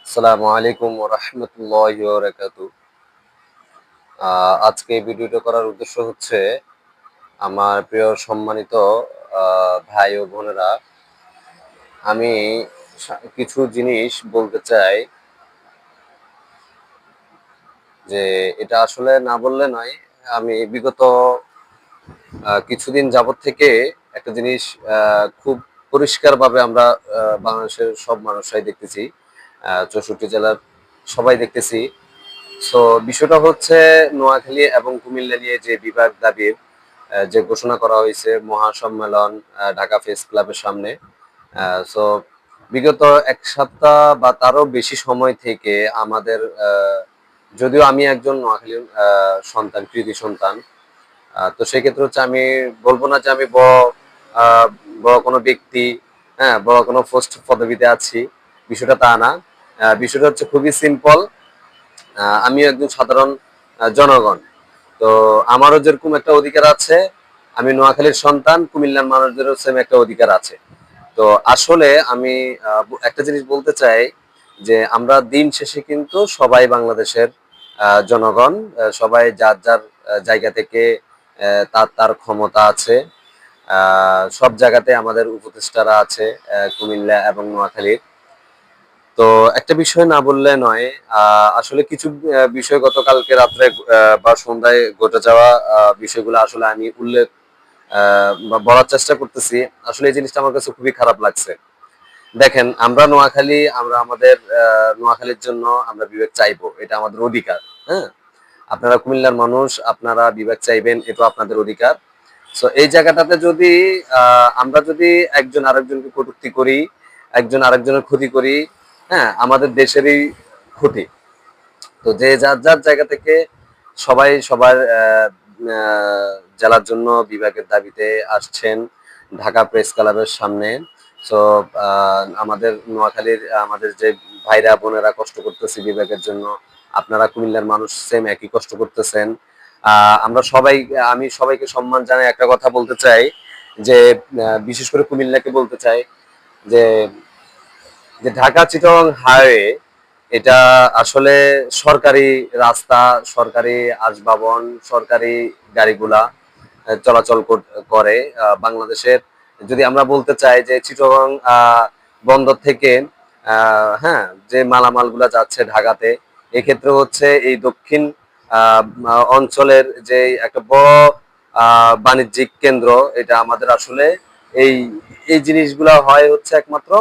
আসসালামু আলাইকুম ওয়া রাহমাতুল্লাহি ওয়া বারাকাতুহু। আজকে এই ভিডিওটা করার উদ্দেশ্য হচ্ছে আমার প্রিয় সম্মানিত আ ভাই ও বোনেরা, আমি কিছু জিনিস বলতে চাই যে এটা আসলে না বললে নয়। আমি বিগত কিছুদিন যাবৎ থেকে একটা জিনিস আ খুব পরিষ্কারভাবে আমরা বাংলাদেশের সব মানুষরাই দেখতেছি। ৬৪ জেলার সবাই দেখতেছি। সো বিষয়টা হচ্ছে নোয়াখালী এবং কুমিল্লা নিয়ে যে বিভাগ দাবির যে ঘোষণা করা হয়েছে মহাসম্মেলন ঢাকা প্রেস ক্লাবের সামনে। সো বিগত ১ সপ্তাহ বা তারও বেশি সময় থেকে আমাদের যদিও আমি একজন নোয়াখালীর সন্তান, কৃতি সন্তান। তো সেক্ষেত্রে হচ্ছে আমি বলব না যে আমি আ বড় কোনো ব্যক্তি, হ্যাঁ? বড় কোনো পোস্ট পদবিতে আছি। বিষয়টা তা না। বিষয়টা হচ্ছে খুবই সিম্পল। আমিও একজন সাধারণ জনগণ। তো আমারও যেরকম একটা অধিকার আছে, আমি নোয়াখালীর সন্তান, কুমিল্লার মানুষদেরও সেম একটা অধিকার আছে। তো আসলে আমি একটা জিনিস বলতে চাই যে, আমরা দিন শেষে কিন্তু সবাই বাংলাদেশের জনগণ। সবাই যার, যার জায়গা থেকে তার, তার ক্ষমতা আছে। আ সব জায়গাতে আমাদের উপদেষ্টারা আছে কুমিল্লা এবং নোয়াখালীর। তো একটা বিষয় না বললে নয়। আ আসলে কিছু বিষয় গতকালকে রাত্রে বা সন্ধ্যায় ঘটে যাওয়া বিষয়গুলো আসলে আমি উল্লেখ আ বা বলার চেষ্টা করতেছি। আসলে এই জিনিসটা আমার কাছে খুবই খারাপ লাগছে। দেখেন আমরা নোয়াখালী, আমরা আমাদের নোয়াখালীর জন্য আমরা বিবেক চাইবো। এটা আমাদের অধিকার। হ্যাঁ? আপনারা কুমিল্লার মানুষ, আপনারা বিবেক চাইবেন, এটাও আপনাদের অধিকার। সো এই জায়গাটাতে যদি আ আমরা যদি একজন আরেকজনকে কটূক্তি করি, একজন আরেকজনের ক্ষতি করি, হ্যাঁ? আমাদের দেশেরই ক্ষতি। তো যে যার, যার জায়গা থেকে সবাই সবার আ জেলার জন্য বিভাগের দাবিতে আসছেন ঢাকা প্রেস ক্লাবের সামনে। সো আ আমাদের নোয়াখালীর আমাদের যে ভাইরা বোনেরা কষ্ট করতেছি বিভাগের জন্য, আপনারা কুমিল্লার মানুষ সেম একই কষ্ট করতেছেন। আ আমরা সবাই আমি সবাইকে সম্মান জানাই একটা কথা বলতে চাই যে বিশেষ করে কুমিল্লাকে বলতে চাই যে যে ঢাকা-চিটাগং হাইওয়ে এটা আসলে সরকারি রাস্তা, সরকারি আসবাবন, সরকারি গাড়িগুলা চলাচল করে। বাংলাদেশের যদি আমরা বলতে চাই যে চিটাগং বন্দর থেকে আ হ্যাঁ, যে মালামালগুলা যাচ্ছে ঢাকাতে, এক্ষেত্রে হচ্ছে এই দক্ষিণ আ আ অঞ্চলের যে একটা বড় আ বাণিজ্যিক কেন্দ্র, এটা আমাদের আসলে এই, এই জিনিসগুলা হয় হচ্ছে একমাত্র